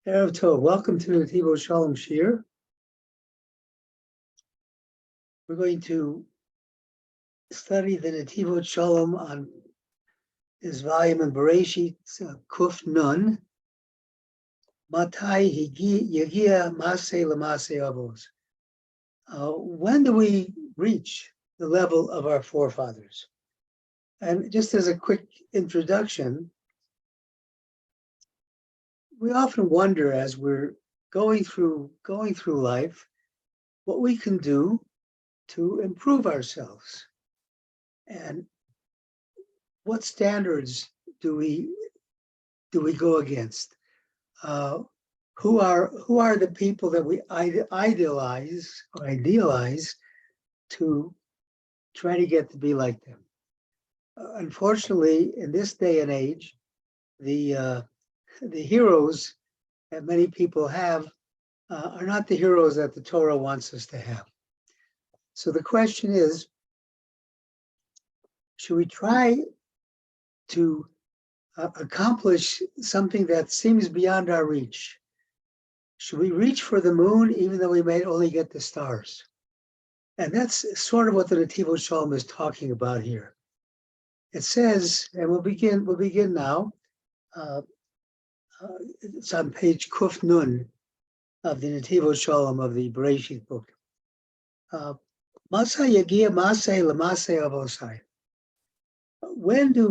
Erev Tov. Welcome to the Netivot Shalom Shir. We're going to study the Netivot Shalom on his volume in Bereshit, Kuf Nun. Matai Yagia Maseh Lamaseh Avos. When do we reach the level of our forefathers? And just as a quick introduction, we often wonder as we're going through life what we can do to improve ourselves, and what standards do we go against? Who are the people that we idealize to try to get to be like them? Unfortunately, in this day and age, the heroes that many people have are not the heroes that the Torah wants us to have. So the question is, should we try to accomplish something that seems beyond our reach? Should we reach for the moon even though we may only get the stars? And that's sort of what the Netivot Shalom is talking about here. It says, and we'll begin now. It's on page Kuf Nun of the Netivot Shalom of the Bereshit book. Masa Yagia Maseh Lamaseh Avosai. When do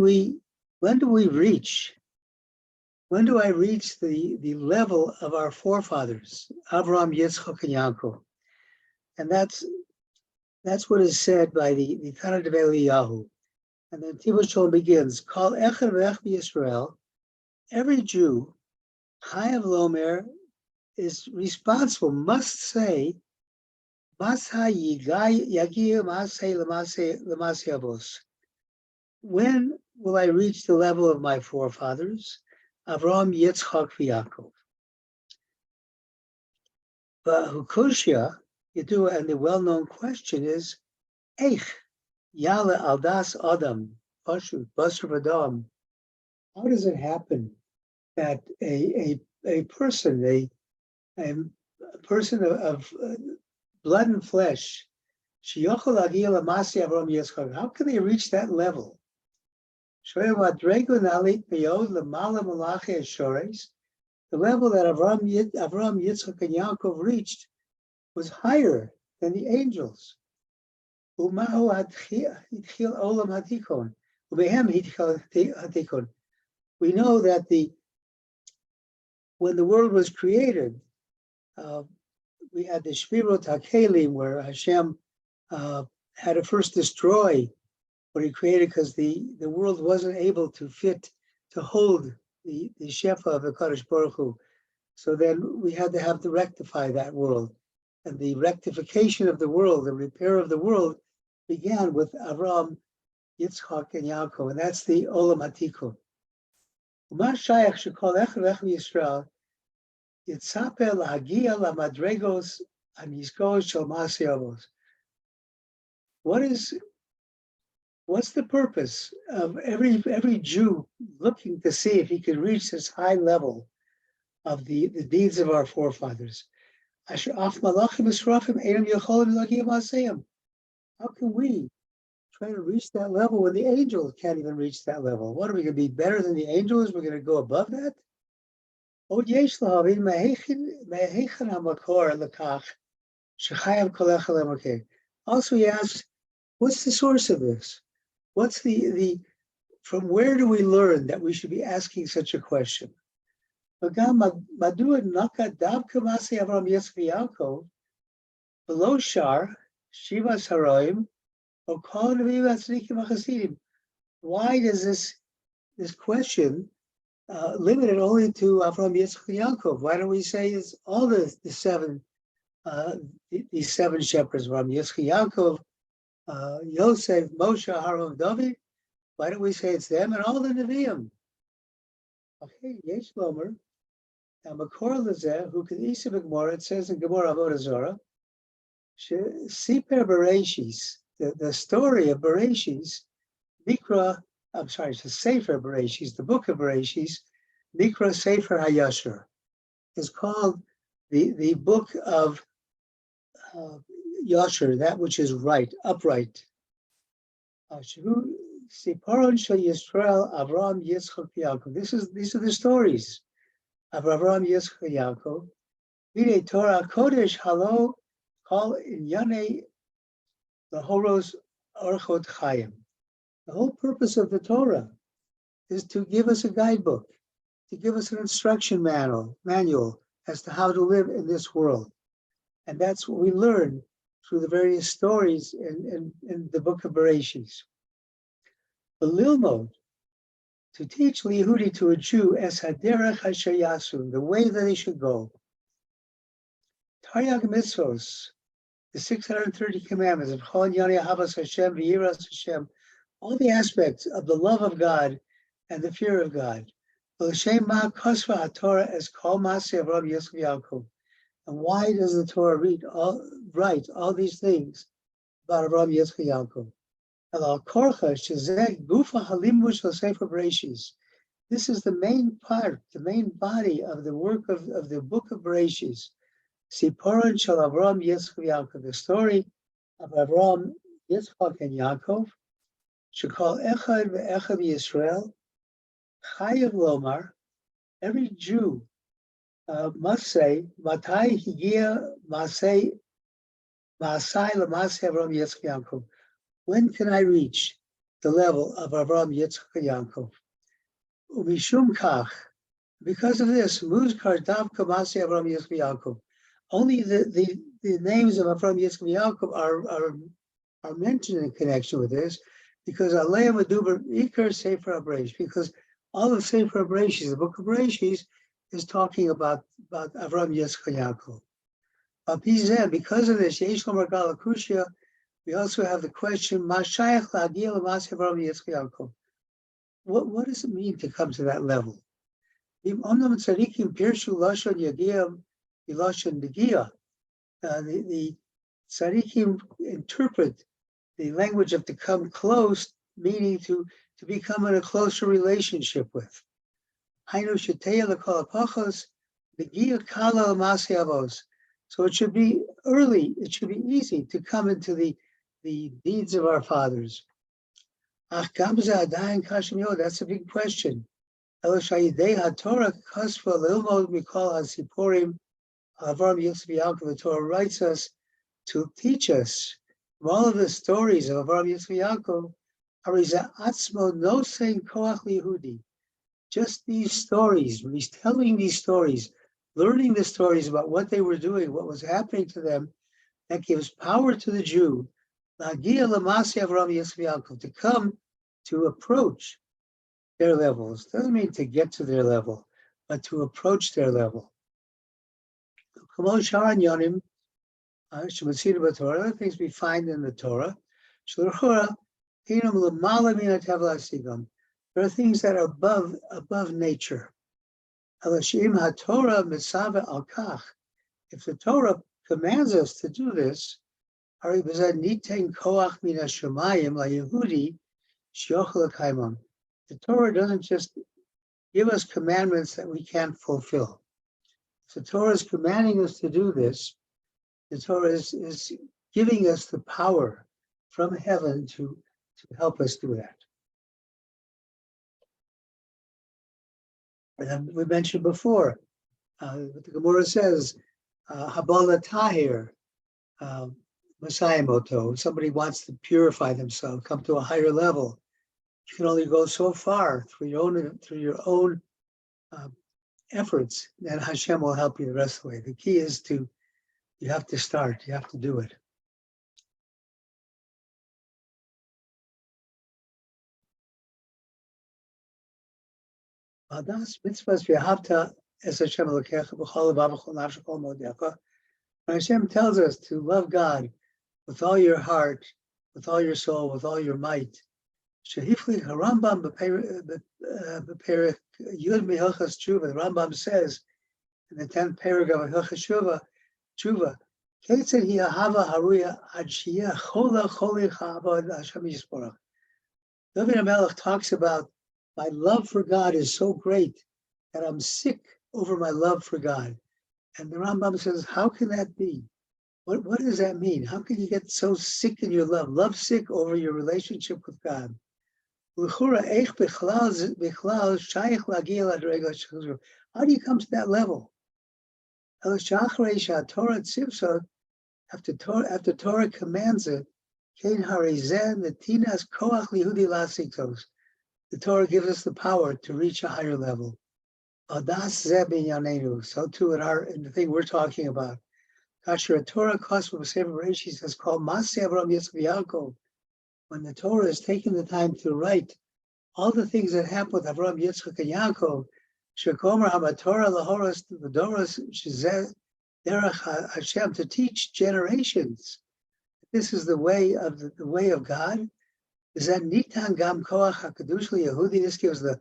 I reach the level of our forefathers, Avraham, Yitzchak, and Yaakov? And that's what is said by the Tanakh of Eliyahu. And then Netivot Shalom begins, Kol Echad V'Ech B'Yisrael, every Jew, Chayav Lomer, is responsible, must say, Masa Yagia Maseh Lamaseh Avos. When will I reach the level of my forefathers, Avraham, Yitzchak, Yaakov? But Hukoshia, Yedua, and the well-known question is, Eich Yale Aldas Adam, Pashut, Basar Adam. How does it happen that a person, a person of blood and flesh, Sheyachol Agia Lamasi Avraham Yitzchak, how can they reach that level? The level that Avraham, Yitzchak, and Yaakov reached was higher than the angels. We know that when the world was created, we had the Shvirot HaKelim, where Hashem had to first destroy what he created because the world wasn't able to hold the Shefa of the Kadosh Baruch Hu. So then we had to rectify that world. And the rectification of the world, the repair of the world, began with Avraham, Yitzchak, and Yaakov, and that's the Olam HaTikun. What What's the purpose of every Jew looking to see if he could reach this high level of the deeds of our forefathers? How can we try to reach that level when the angels can't even reach that level? What are we going to be better than the angels? We're going to go above that? Also, he asks, what's the source of this? What's from where do we learn that we should be asking such a question? Below Shar, Shivas Haroim, or why does this question limit it only to Avraham, Yitzchak, and Yaakov? Why don't we say it's all these seven shepherds, Avraham, Yitzchak, Yaakov, Yosef, Moshe, Aaron, David? Why don't we say it's them and all the Nevi'im? Okay, Yesh Lomer. Now, Makor Lezeh, who can eat of Gemara, it says in Gemara Avodah Zarah, Siper Bereshis, the story of Bereshis, Nikra, I'm sorry, it's the Sefer Bereshis, the book of Bereshis, Nikra Sefer HaYashar. is called the book of Yasher, that which is right, upright. Siparon shel Yisrael, Avram, Yitzchak, Yaakov. These are the stories of Avram, Yitzchak, Yaakov. Vide Torah Kodesh Halo Kol Inyane Lahoros Orchot Chaim. The whole purpose of the Torah is to give us a guidebook, to give us an instruction manual as to how to live in this world. And that's what we learn through the various stories in the book of Bereshit. The Lilmod, to teach Liyehudi, to a Jew, es haderech asher yasu, the way that they should go. Taryag mitzvos, the 630 commandments of Chol Yoni Ahavas Hashem v'yiras Hashem, all the aspects of the love of God and the fear of God. L'shem ma kosva haTorah es kol maseh Avram Yitzchak Yaakov. And why does the Torah write all these things about Avram Yitzchak Yaakov? Elal korcha shezeh gufa halimush l'sefer Bereshis. This is the main part, the main body of the work of the book of Bereshis. Siporon shel Avram Yitzchak Yaakov, the story of Avram, Yitzchak, and Yaakov. Shekol echad ve'echad Yisrael chayav lomar. Every Jew must say, "Matai higia masei l'masei Avram Yitzchak Yaakov." When can I reach the level of Avram Yitzchak Yaakov? Umishum kach, because of this, muzkar davka masei Avram Yitzchak Yaakov. Only the names of Avram Yitzchak Yaakov are mentioned in connection with this, because Alei Maduber Ikar Sefer Bereshis, because all of Sefer Bereshis, the book of Bereshis, is talking about Avram Yitzchak Yaakov. Because of this, Yesh Lomar Gal Akushia, we also have the question, Mashayach La'agil L'mas Avram Yitzchak Yaakov. What does it mean to come to that level? Omnam Tzadikim Pirshu Lashon Yagiyam Ilashon Negia. The Tzadikim interpret the language of to come close, meaning to become in a closer relationship with. Hainu Shetei L'Kol HaPachos Negia Kala L'Masei Avos. So it should be early, it should be easy to come into the deeds of our fathers. That's a big question. The Torah writes us to teach us from all of the stories of Avram Yitzchak Yaakov. Just these stories, he's telling these stories, learning the stories about what they were doing, what was happening to them, that gives power to the Jew to come to approach their levels. Doesn't mean to get to their level, but to approach their level. Other things we find in the Torah, there are things that are above nature. If the Torah commands us to do this, the Torah doesn't just give us commandments that we can't fulfill. If the Torah is commanding us to do this, the Torah is giving us the power from heaven to help us do that. And we mentioned before, what the Gemara says, Habala Tahir, Messiah Moto, somebody wants to purify themselves, come to a higher level. You can only go so far through your own efforts, and Hashem will help you the rest of the way. The key is you have to start, you have to do it. Hashem tells us to love God with all your heart, with all your soul, with all your might. The Rambam says in the 10th paragraph of Hilchos Tshuva, David HaMelech talks about, my love for God is so great that I'm sick over my love for God. And the Rambam says, how can that be? What does that mean? How can you get so sick in your love sick over your relationship with God? How do you come to that level? After Torah commands it, the Torah gives us the power to reach a higher level. So too in the thing we're talking about. Kasher Torah Kosmos Sefer Bereshis is called Maseh Avram Yitzchak Yaakov. When the Torah is taking the time to write all the things that happened with Avram, Yitzchak, and Yaakov, Shekomer HaTorah Lahoros V'Doros Shezeh Derech Hashem, to teach generations. This is the way of God. Is that Nitan Gam Koach HaKadosh Yehudi? This gives the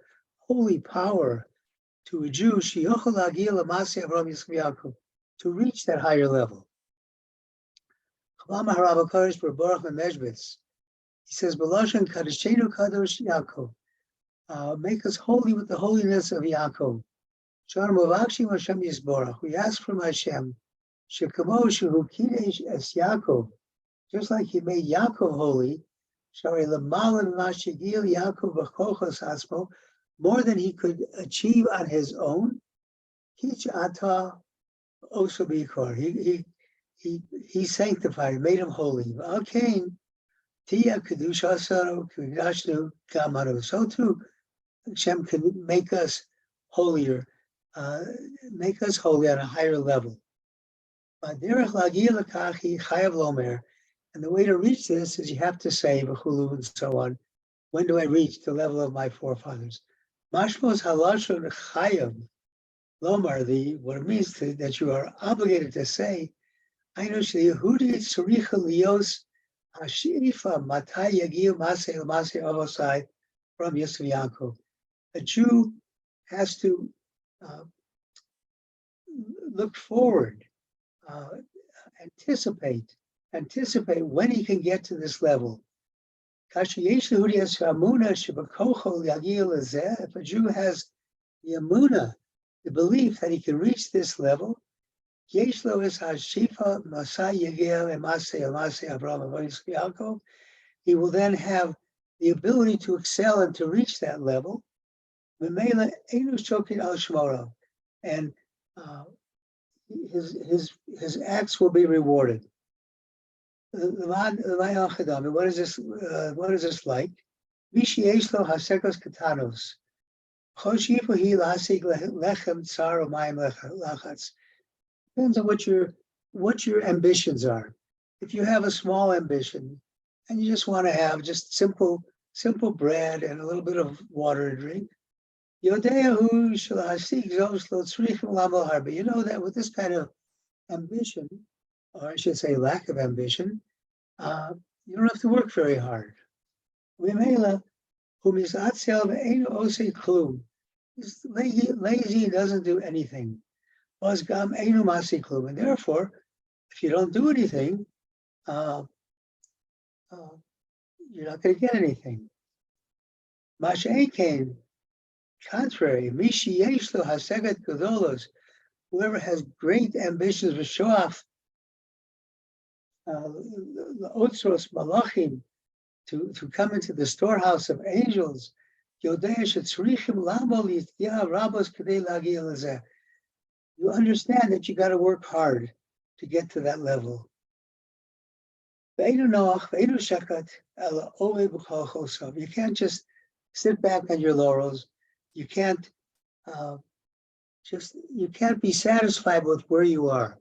holy power to a Jew Sheyochel Hagil Maseh Avram Yitzchak Yaakov, to reach that higher level. He says, B'loshen Kadeshenu Kadosh Yaakov, make us holy with the holiness of Yaakov. We ask from Hashem, Shekamo Shehu Kidesh Es Yaakov, just like He made Yaakov holy, more than he could achieve on his own. Also Bikor. He sanctified, made him holy. Attain. So too, Hashem can make us holier, make us holy on a higher level. And the way to reach this is you have to say, and so on. When do I reach the level of my forefathers? Mashmos halashon chayav lomar, what it means that you are obligated to say, I know Yehudi tzricha lios hashirifa matai yagiu masei l'masei avosai from Yisrael Yaakov. A Jew has to look forward, anticipate when he can get to this level. If a Jew has the emunah, the belief that he can reach this level, he will then have the ability to excel and to reach that level. And his acts will be rewarded. What is this? What is this like? Depends on what your ambitions are. If you have a small ambition and you just want to have just simple bread and a little bit of water to drink, but you know that with this kind of ambition, or I should say lack of ambition, you don't have to work very hard. He's lazy, doesn't do anything. And therefore, if you don't do anything, you're not going to get anything. Contrary, whoever has great ambitions to show off, malachim, to come into the storehouse of angels, you understand that you got to work hard to get to that level. You can't just sit back on your laurels. You can't be satisfied with where you are.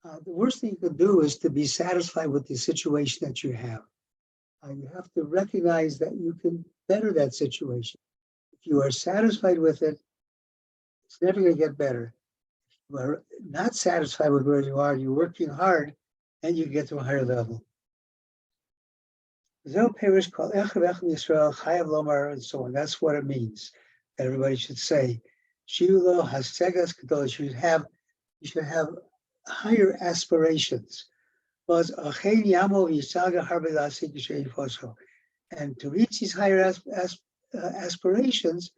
The worst thing you can do is to be satisfied with the situation that you have. You have to recognize that you can better that situation. If you are satisfied with it, it's never going to get better. If you are not satisfied with where you are, you're working hard, and you get to a higher level. And so on. That's what it means. Everybody should say, you should have higher aspirations. And to reach these higher aspirations,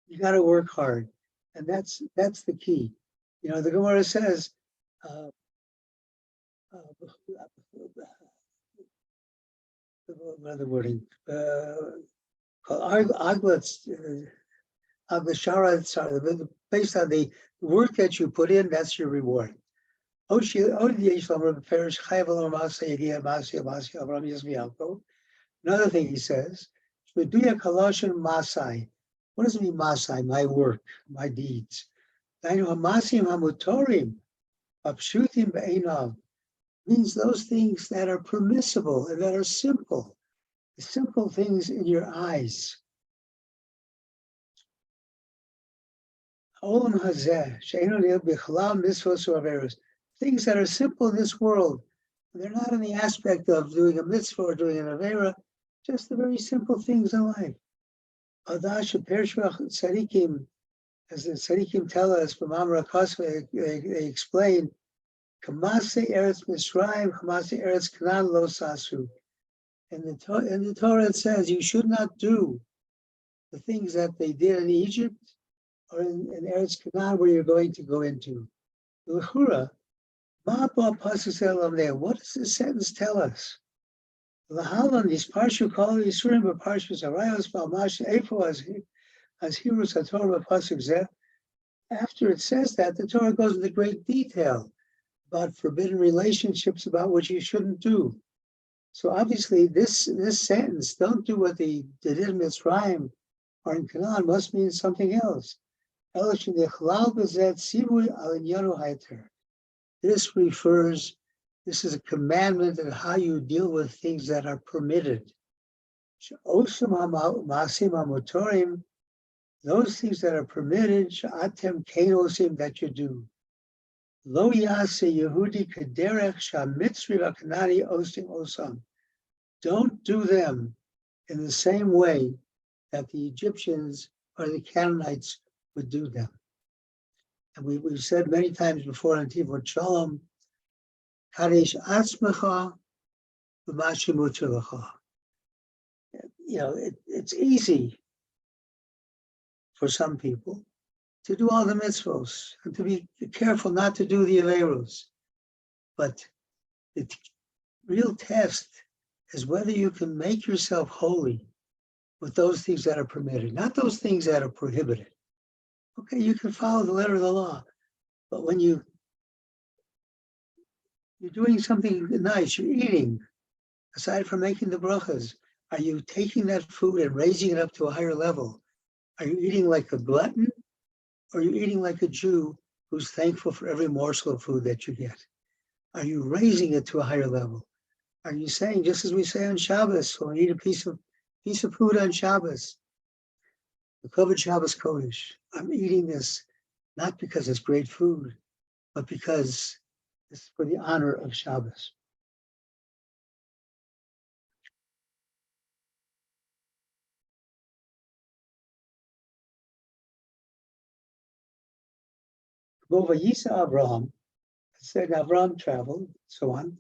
you got to work hard, and that's the key. The Gemara says, what other wording? Based on the work that you put in, that's your reward. Another thing he says, what does it mean, Masai? My work, my deeds. Means those things that are permissible and that are simple. The simple things in your eyes. Things that are simple in this world. They're not in the aspect of doing a mitzvah or doing an avera, just the very simple things in life. As the tzadikim tell us from Amra Kosva, they explain, Kamase Eretz Mitzrayim, Kamase Eretz Canaan lo sasu. In the Torah it says you should not do the things that they did in Egypt or in Eretz Canaan where you're going to go into. L'chura, what does this sentence tell us? L'halan, these Parsha Chayei Sarah, but Parsha Zarayos, Valmash, Eifo, as Hirus HaTorah, Pasuk Zeh. After it says that, the Torah goes into great detail about forbidden relationships, about what you shouldn't do. So obviously, this sentence, don't do what they did in Mitzrayim or in Canaan, must mean something else. This is a commandment of how you deal with things that are permitted. Those things that are permitted, attain, that you do. Lo yase Yehudi kederech shamitzri v'kanani osim osam. Don't do them in the same way that the Egyptians or the Canaanites would do them. And we've said many times before in Netivot Shalom, kadesh atzmecha v'mashi muter lecha. It's easy for some people to do all the mitzvos and to be careful not to do the averos. But the real test is whether you can make yourself holy with those things that are permitted, not those things that are prohibited. Okay, you can follow the letter of the law, but when you're doing something nice, you're eating, aside from making the brachas, are you taking that food and raising it up to a higher level? Are you eating like a glutton? Or are you eating like a Jew who's thankful for every morsel of food that you get? Are you raising it to a higher level? Are you saying, just as we say on Shabbos, when we eat a piece of food on Shabbos, the Kavod Shabbos Kodesh, I'm eating this not because it's great food, but because it's for the honor of Shabbos. Vayisa Avraham, said Avraham traveled, so on.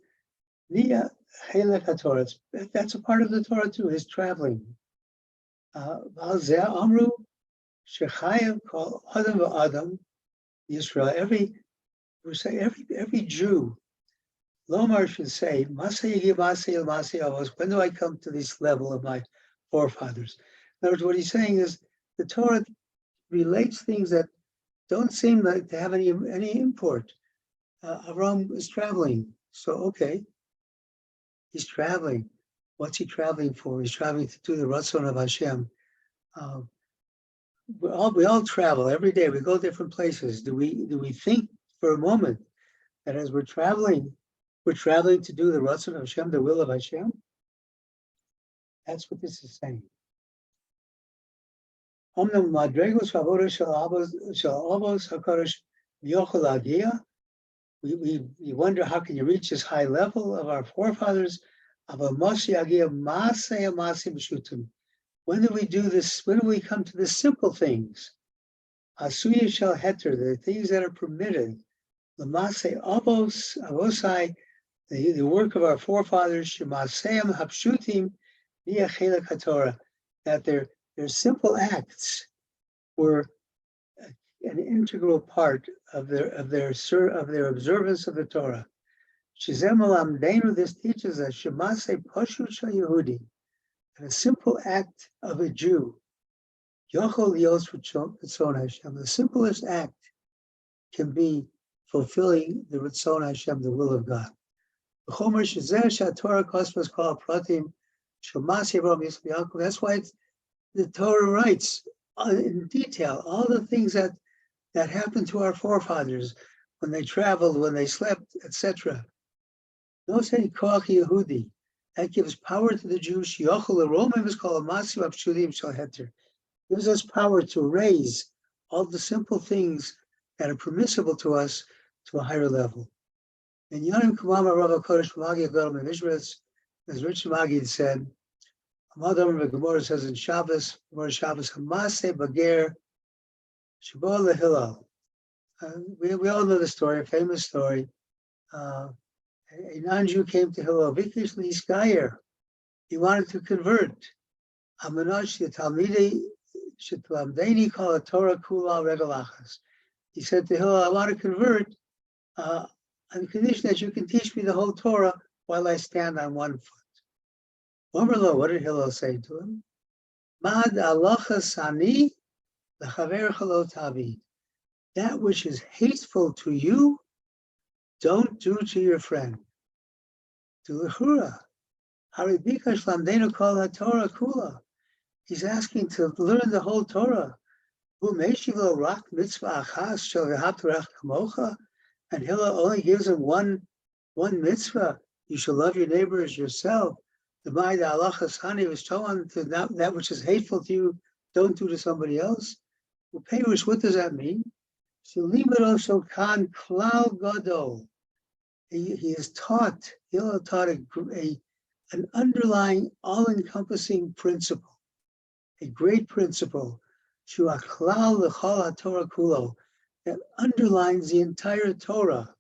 Nia Helek HaTorah, that's a part of the Torah too, his traveling. Valzeh Amru Shechayev Kol Adam v'Adam Yisrael. Every Jew, Lomar should say, when do I come to this level of my forefathers? In other words, what he's saying is the Torah relates things that don't seem like to have any import. Avram is traveling, so okay, he's traveling. What's he traveling for? He's traveling to do the Ratzon of Hashem. We all travel every day. We go different places. Do we think for a moment that as we're traveling to do the Ratzon of Hashem, the will of Hashem? That's what this is saying. We wonder, how can you reach this high level of our forefathers? When do we do this? When do we come to the simple things? The things that are permitted. The work of our forefathers, that their simple acts were an integral part of their observance of the Torah. Shizem Alamdeinu, this teaches us Shemase Pashut Shel Yehudi, and a simple act of a Jew, Yochol Yos Ritzon Hashem, the simplest act can be fulfilling the Ritzon Hashem, the will of God. That's why the Torah writes in detail all the things that happened to our forefathers when they traveled, when they slept, etc. No say koach Yehudi. That gives power to the Jews. Gives us power to raise all the simple things that are permissible to us to a higher level. And Yonim Kumama Rav Kodesh Magi Gadol Mishretz, as Rich Magid said, Amadam Gemara says in Shabbos, Hamase Bager Shabbat LeHillel. We all know the story, a famous story. A non-Jew came to Hillel, Vikish Liskayer. He wanted to convert. Amanosh Talmidei Shetlamdeni Kol Torah Kula Regalachas. He said to Hillel, I want to convert on the condition that you can teach me the whole Torah while I stand on one foot. What did Hillel say to him? Mad Alocha Sani L'chaver Chalo Tavid. That which is hateful to you, don't do to your friend. To L'chura. Haribika Shlamdenu Kol HaTorah Kula. He's asking to learn the whole Torah. And Hillel only gives him one mitzvah. You shall love your neighbor as yourself. The Ma'ida Alachas Hani was told to that which is hateful to you, don't do to somebody else. Well, Perush, what does that mean? He is taught, Hillel taught an underlying, all-encompassing principle, a great principle, that underlines the entire Torah.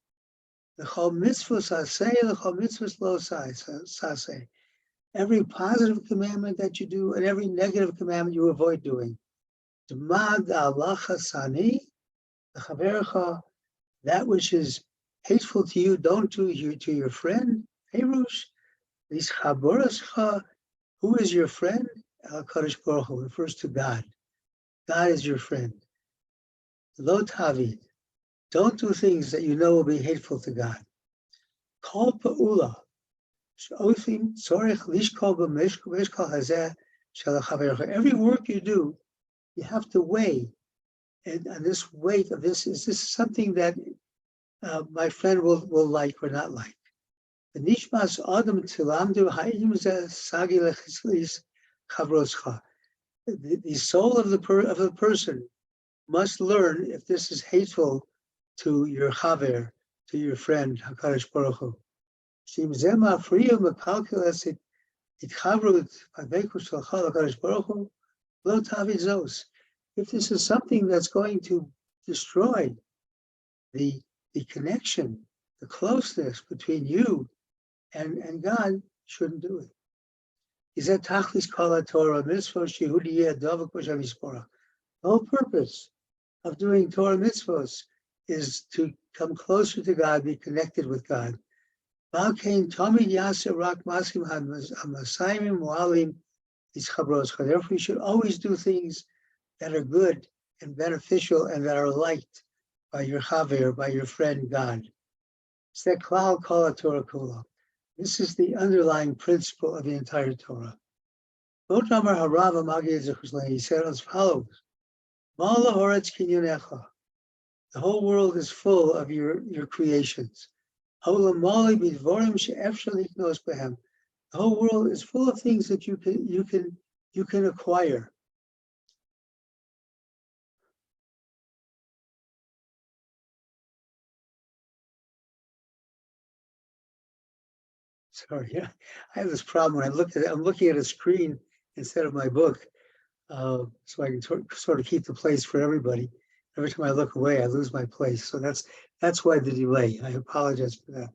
The chol mitzvos aseh, the chol mitzvos lo saseh. Every positive commandment that you do and every negative commandment you avoid doing. D'mad alacha sani, l'chaverecha, that which is hateful to you, don't do to your friend. Perush, l'ischaborascha, who is your friend? El Kadosh Baruch Hu refers to God. God is your friend. Lo tavid, don't do things that you know will be hateful to God. Kol pa'ula, she'ofim tzorech lishkol b'mishkol hazeh shel chaverecha. Every work you do, you have to weigh. And this weight of this, is this something that my friend will like or not like? The nishmas adam tilamdu ha'im zeh sagi lechizlis chavroscha. The soul of the person must learn if this is hateful to your chaver, to your friend, HaKadosh Baruch Hu. Shim zema friya mekalkeles it chavrut aveku shalcha HaKadosh Baruch Hu lo tavid zos. If this is something that's going to destroy the connection, the closeness between you and God, you shouldn't do it. Is that tachlis kol Torah mitzvot shehudiyeh davuk b'shamispora? The whole purpose of doing Torah mitzvos is to come closer to God, be connected with God. Therefore, you should always do things that are good and beneficial and that are liked by your chaver, by your friend God. It's that klal kol Torah kula. This is the underlying principle of the entire Torah. He said as follows: the whole world is full of your creations. The whole world is full of things that you can acquire. Sorry, yeah, I have this problem when I'm looking at a screen instead of my book, so I can sort of keep the place for everybody. Every time I look away, I lose my place. So that's why the delay. I apologize for that.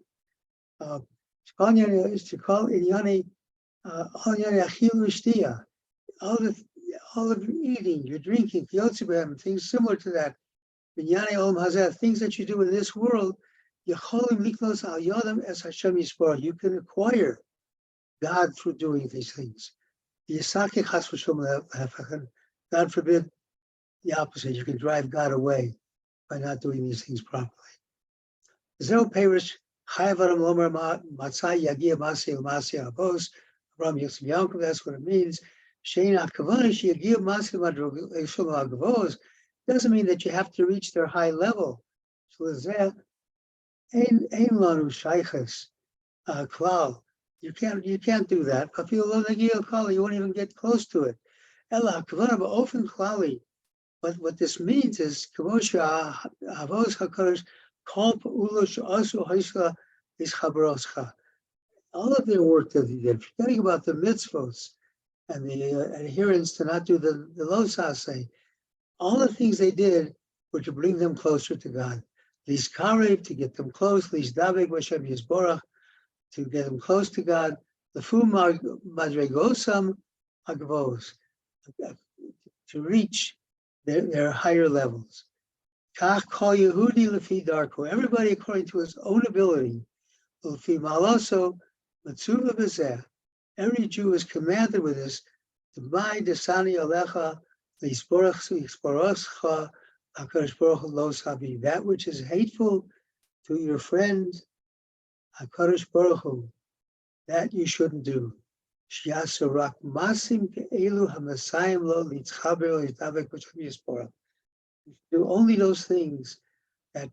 All of your eating, your drinking, things similar to that, Binyane olam hazeh, things that you do in this world, yacholim liknos al yodam es Hashem yisborach. You can acquire God through doing these things. Yisakik chas v'shalom, God forbid the opposite. You can drive God away by not doing these things properly. Zero perish chayavaram lomer matzai yagia masi l'masi avos. Ram Yosef Yaakov, that's what it means. Shein hakavanish yagia masi l'madrogel agavos. Doesn't mean that you have to reach their high level. Ein lanu shayches klal. You can't do that. You won't even get close to it. Ela hakavana ba'ofen klali. But what this means is kavosha avos hakadosh kol pa'ulo she'asu haisla is chabaroscha. All of their work that they did, forgetting about the mitzvos and the adherence to not do the losase, all the things they did were to bring them closer to God. Lis karev, to get them close. Lis daveg v'Hashem yisborach, to get them close to God. Lefu madregosam agvos, to reach their higher levels. Kach kol Yehudi lefi darko, everybody according to his own ability. Lefi maloso matzuva b'zeh, every Jew is commanded with this. T'mai desani alecha lisporachcha hakadosh baruch hu lo sabi, that which is hateful to your friend hakadosh baruch hu, that you shouldn't do. Shiasu rak masim ke'elu hamasayim lo litzchaber lizdavek b'shem yisborach. Do only those things that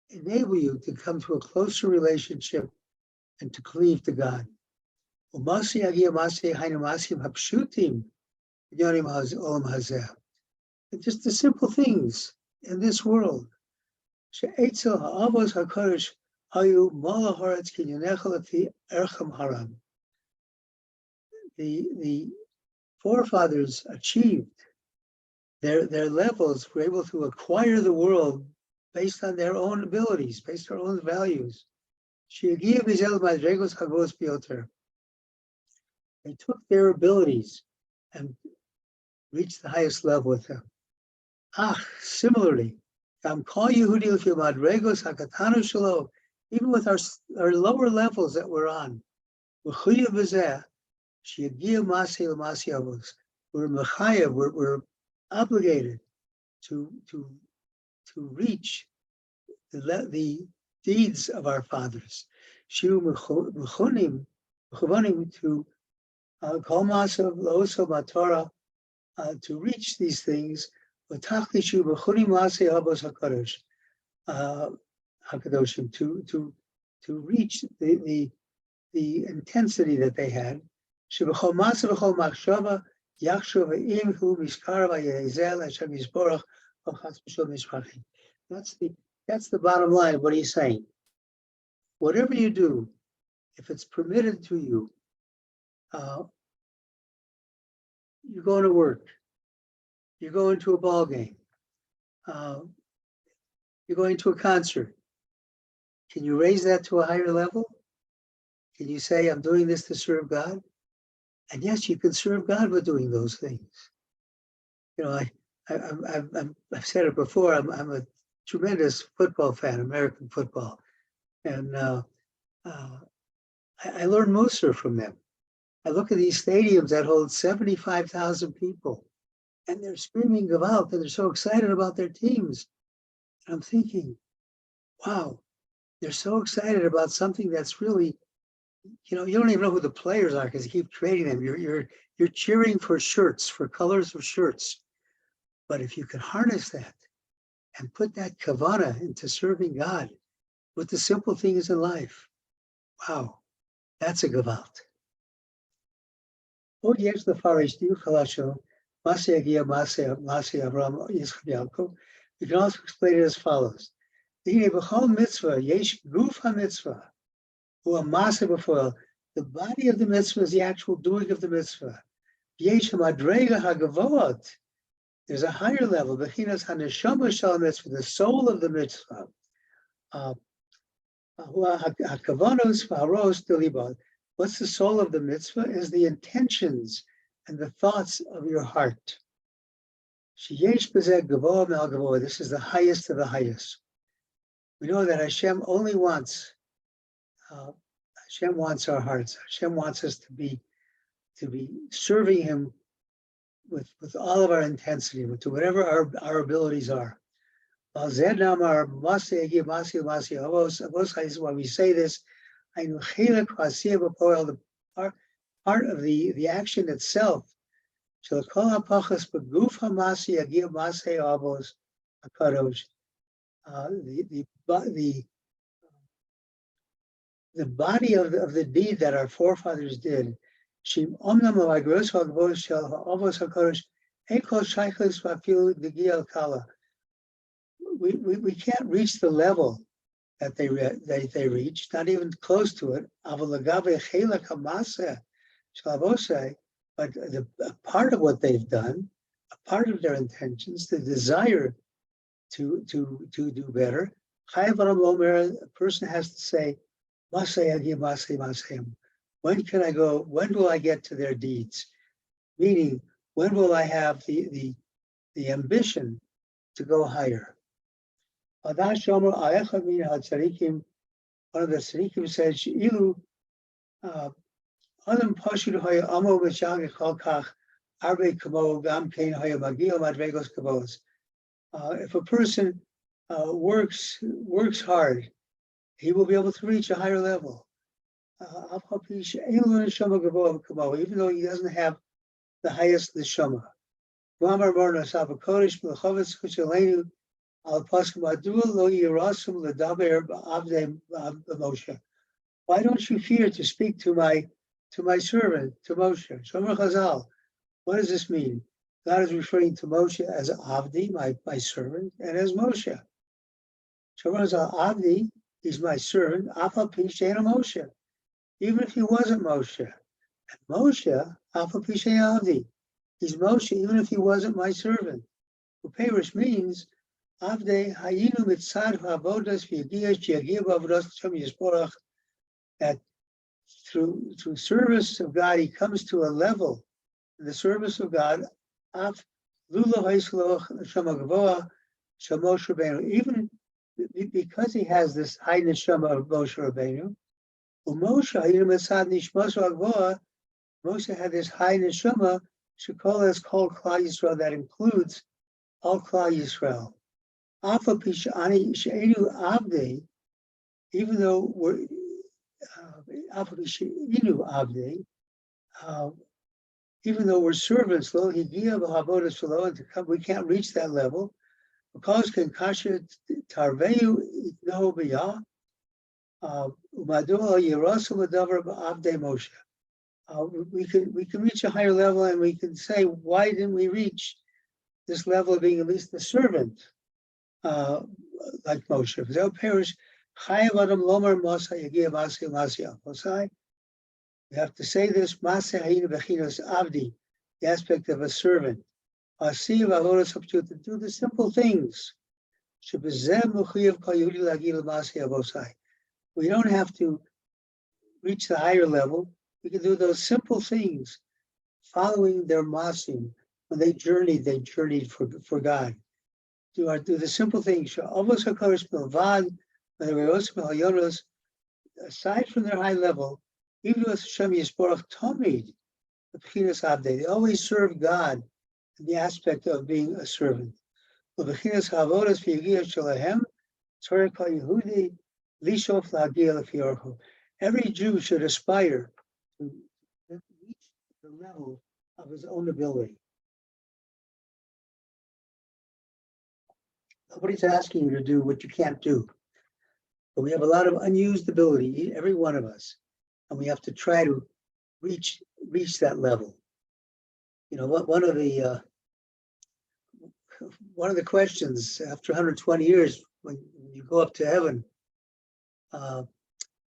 enable you to come to a closer relationship and to cleave to God. Just the simple things in this world. The forefathers achieved their levels, were able to acquire the world based on their own abilities, based on their own values. They took their abilities and reached the highest level with them. Similarly, even with our lower levels that we're on, we're obligated to reach the deeds of our fathers. To reach these things, to reach the intensity that they had. That's the bottom line. What he's saying. Whatever you do, if it's permitted to you, you're going to work, you're going to a ball game, you're going to a concert. Can you raise that to a higher level? Can you say, I'm doing this to serve God? And yes, you can serve God with doing those things. You know, I've said it before, I'm a tremendous football fan, American football. And I learned Musar from them. I look at these stadiums that hold 75,000 people, and they're screaming Gavalt, and they're so excited about their teams. And I'm thinking, wow, they're so excited about something that's really, you don't even know who the players are because you keep trading them. You're cheering for shirts, for colors of shirts. But if you can harness that and put that kavana into serving God with the simple things in life, wow, that's a gavalt. We can also explain it as follows. The body of the mitzvah is the actual doing of the mitzvah. There's a higher level, the soul of the mitzvah. What's the soul of the mitzvah? Is the intentions and the thoughts of your heart. Sheyesh b'zeh gavoah me'al gavoah. This is the highest of the highest. We know that Hashem only wants, Hashem wants our hearts. Hashem wants us to be serving Him with all of our intensity, to whatever our abilities are. This is why we say this. The part of the action itself. The body of the deed that our forefathers did. We can't reach the level that they reached, not even close to it. But a part of what they've done, a part of their intentions, the desire to do better, a person has to say, when can I go? When will I get to their deeds? Meaning, when will I have the ambition to go higher? One of the tzaddikim says, if a person works hard, he will be able to reach a higher level. Even though he doesn't have the highest neshama. Why don't you fear to speak to my servant, to Moshe? Shomer Chazal. What does this mean? God is referring to Moshe as Avdi, my servant, and as Moshe. Shomer Chazal, Avdi, he's my servant, Afal Pishen Moshe. Even if he wasn't Moshe. And Moshe, Afal Pishen Avdi. He's Moshe, even if he wasn't my servant. Uperish means Avde Hayinu Mitzad Havodas V'Yagiyash Jiyagiyav Avodas Hashem Yisborach, that through service of God, he comes to a level in the service of God, Af Lula Haisloch Neshama Gavoah Shamosh Rabbeinu, even because he has this high neshama of Moshe Rabbeinu. Moshe Hayinu Mitzad Nishmas Gavoah, Moshe had this high neshama. Shekol is called Klal Yisrael, that includes all Klal Yisrael. Even though we're even though we're servants, we can't reach that level because we can reach a higher level, and we can say, why didn't we reach this level of being at least the servant, like Moshe? We have to say this, the aspect of a servant, to do the simple things. We don't have to reach the higher level. We can do those simple things, following their masim. When they journeyed for God. Do the simple things. Aside from their high level, even with Hashem Yisborach Tomid, they always serve God in the aspect of being a servant. Every Jew should aspire to reach the level of his own ability. Nobody's asking you to do what you can't do. But we have a lot of unused ability, every one of us, and we have to try to reach that level. You know, one of the questions after 120 years, when you go up to heaven,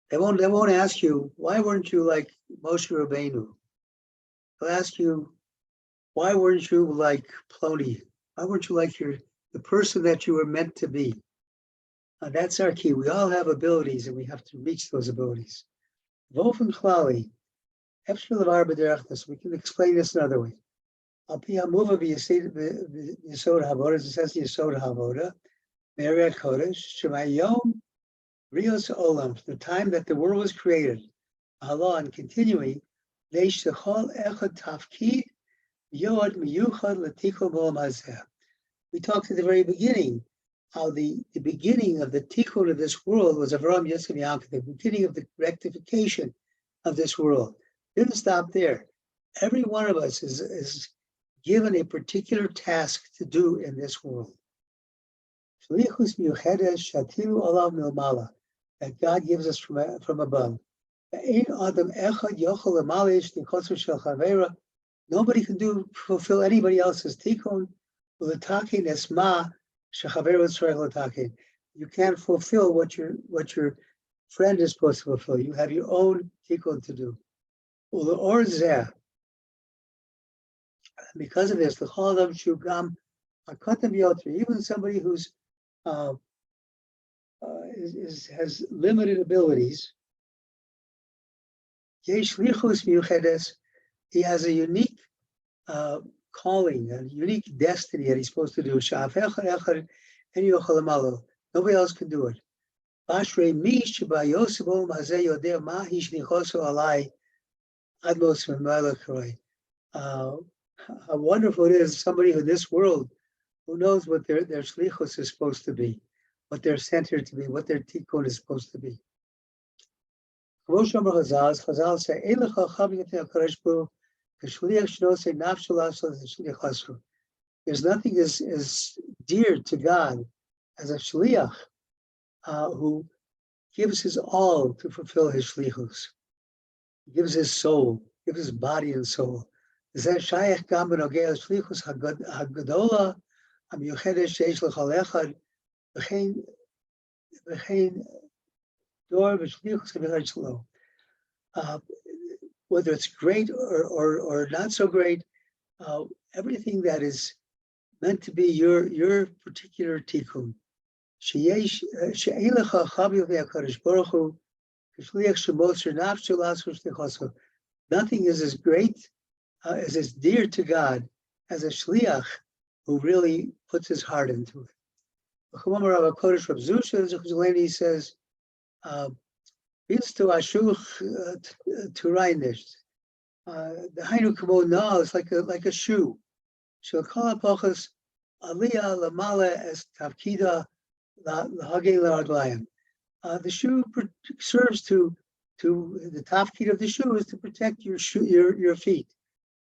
they won't ask you, why weren't you like Moshe Rabbeinu? They'll ask you, why weren't you like Ploni? Why weren't you like the person that you were meant to be? That's our key. We all have abilities, and we have to reach those abilities. We can explain this another way. Al pi hamuva b'yesod havoda, it says yesod havoda, Meriat Kodesh, Shemayom Rios Olam, the time that the world was created, Allah, and continuing, Leish Shechol Echad Tafkid Yod Miyuchad L'Tikol B'Olam Hazeh. We talked at the very beginning how the beginning of the tikkun of this world was Avraham, Yitzchak, and Yaakov, the beginning of the rectification of this world. Didn't stop there. Every one of us is given a particular task to do in this world. Shlichus miyuchedes shatilu olav milmala, that God gives us from above. Ein adam echad yochel lemalish tikkun shel chavera. Nobody can fulfill anybody else's tikkun. L'takin esma shechavera tzarech l'takin. You can't fulfill what your friend is supposed to fulfill. You have your own tikkun to do. Uleor zeh. Because of this, the chol adam shugam hakatam yoter, even somebody who's has limited abilities, yesh lichus miyuchedes, he has a unique calling, a unique destiny that he's supposed to do. Nobody else can do it. How wonderful it is, somebody in this world who knows what their shlichus is supposed to be, what they're centered to be, what their tikkun is supposed to be. Chazal say, there's nothing as dear to God as a shliach who gives his all to fulfill his shlichus. He gives his soul, gives his body and soul. Whether it's great or not so great, everything that is meant to be your particular tikkun. Nothing is as great, as dear to God as a shliach who really puts his heart into it. He says, the hainu kamo na is like a shoe. Shekala pachas aliyah lamala as tavkida lahagei laraglayim. The shoe serves to the tafkid of the shoe is to protect your feet.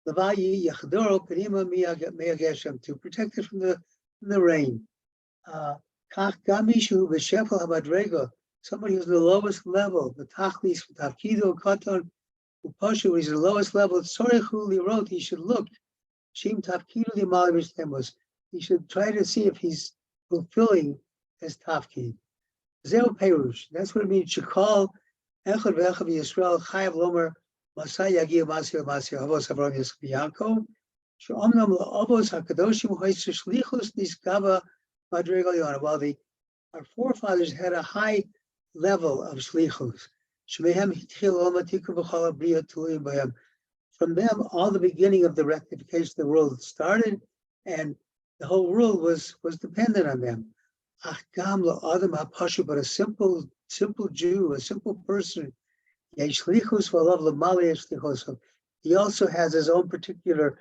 Lavayi yachdoro penima miyageshem, to protect it from the rain. Kach gamishu v'shefel hamadrega, somebody who's in the lowest level, the tachlis tafkido katon upashu, he's in the lowest level. Sorechu lirot, he should look. Shim tafkido limalivish temos, he should try to see if he's fulfilling his tafkid. Zeo perush, that's what it means. Shekal echad ve'echad Yisrael chayav lomer masay yagia masya avos Avraham Yitzchak Yaakov she'omnam la'avos hakadoshim hoyser shlichus niskava madrigal yona. While our forefathers had a high level of shlichus, shmehem hitchil oma tikun v'chol b'riya tuliyim b'hem. From them, all the beginning of the rectification of the world started, and the whole world was dependent on them. But a simple Jew, a simple person, he also has his own particular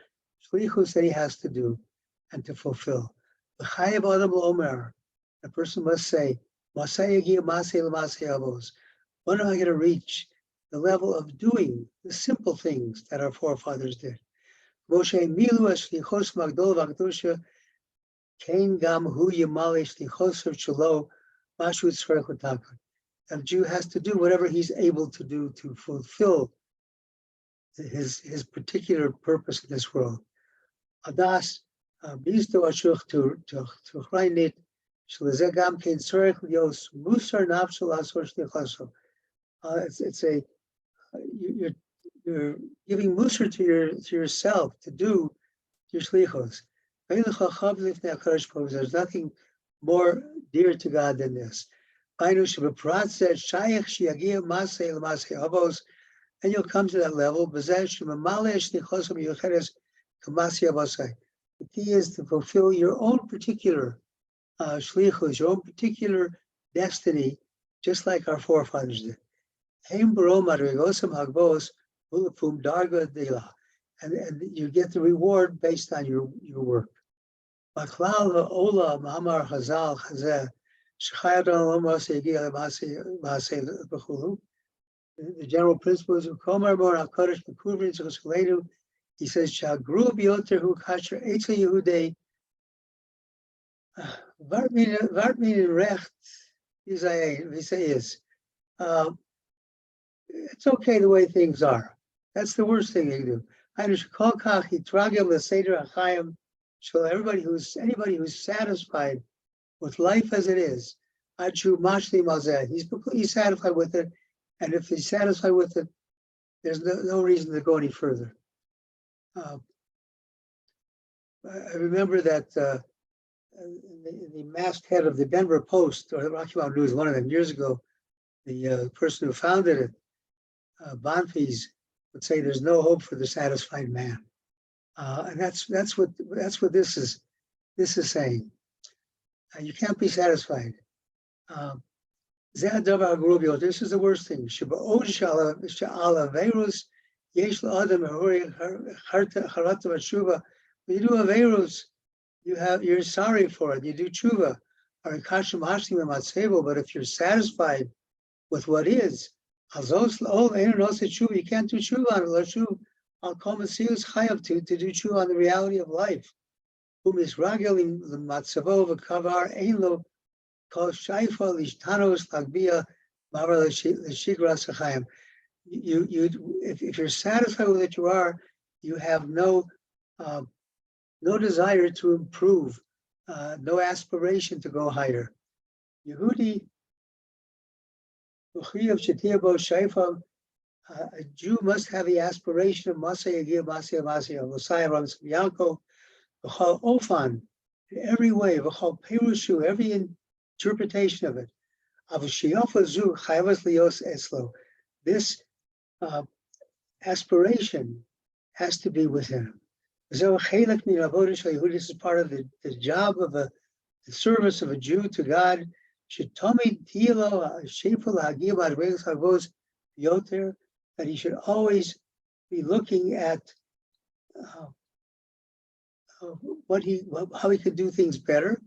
shlichus that he has to do and to fulfill. A person must say, when am I going to reach the level of doing the simple things that our forefathers did? A Jew has to do whatever he's able to do to fulfill his particular purpose in this world. Adas bisto ashuch to chreinit shlezegam kein tzorech lios musar nafshel asor shlichaso. It's a you're giving musar to yourself to do your shlichos. There's nothing more dear to God than this. And you'll come to that level Kamasya Basai. The key is to fulfill your own particular shlichus, your own particular destiny, just like our forefathers did. And you get the reward based on your work. The general principle is he says, Shagru bioter kasher etzel Yehudei Vartmin recht is. It's okay the way things are. That's the worst thing you do. So anybody who's satisfied with life as it is, he's completely satisfied with it. And if he's satisfied with it, there's no reason to go any further. I remember that the masthead of the Denver Post, or the Rocky Mountain News, one of them years ago, the person who founded it, Bonfils, would say there's no hope for the satisfied man. And that's what this is saying. You can't be satisfied. This is the worst thing. When you do averus, you're sorry for it. You do tshuva. But if you're satisfied with what is, you can't do tshuva to do tshuva on the reality of life. If you're satisfied with what you are, you have no desire to improve, no aspiration to go higher. Yehudi, a Jew must have the aspiration of Masay Yanko, Ofan, in every way, Perushu, every interpretation of it. This aspiration has to be with him. This is part of the job of the service of a Jew to God. That he should always be looking at how he could do things better.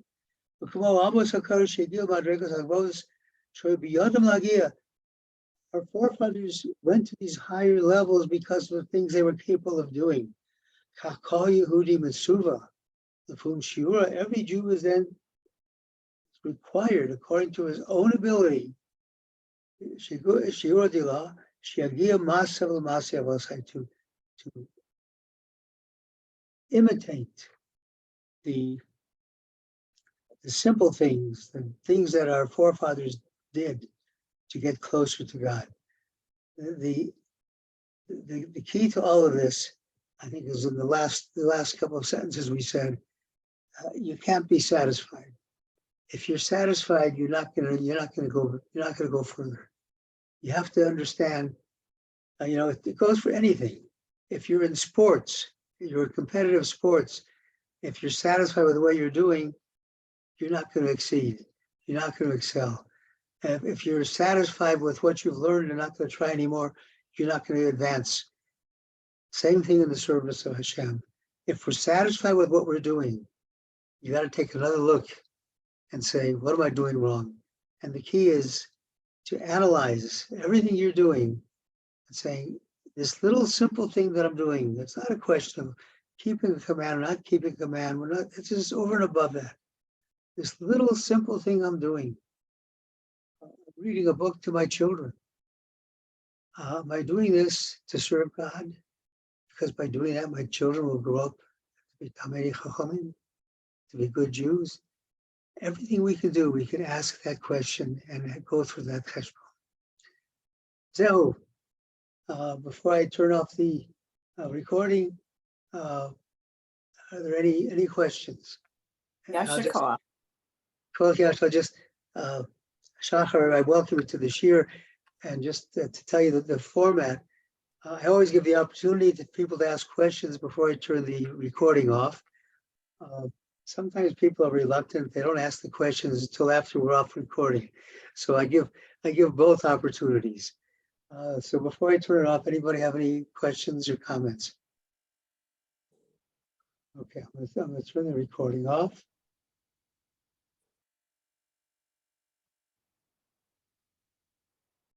Our forefathers went to these higher levels because of the things they were capable of doing. Every Jew is then required, according to his own ability, to imitate the simple things, the things that our forefathers did to get closer to God. The key to all of this, I think, is in the last couple of sentences we said. You can't be satisfied. If you're satisfied, you're not gonna go further. You have to understand. It goes for anything. If you're in sports, you're in competitive sports. If you're satisfied with what you're doing, you're not going to exceed. You're not going to excel. If you're satisfied with what you've learned and not going to try anymore, you're not going to advance. Same thing in the service of Hashem. If we're satisfied with what we're doing, you got to take another look and say, what am I doing wrong? And the key is to analyze everything you're doing and saying, this little simple thing that I'm doing, it's not a question of keeping a command or not keeping a command. It's just over and above that. This little simple thing I'm doing. I'm reading a book to my children. Am I doing this to serve God? Because by doing that, my children will grow up to be Tamei Chachamim, to be good Jews. Everything we can do, we can ask that question and go through that cheshbon. Zehu, before I turn off the recording, are there any questions? Yashikah. I'll just, Shachar, I welcome you to the shir, and just to tell you that the format, I always give the opportunity to people to ask questions before I turn the recording off. Sometimes people are reluctant. They don't ask the questions until after we're off recording. So I give both opportunities. So before I turn it off, anybody have any questions or comments? Okay, I'm going to turn the recording off.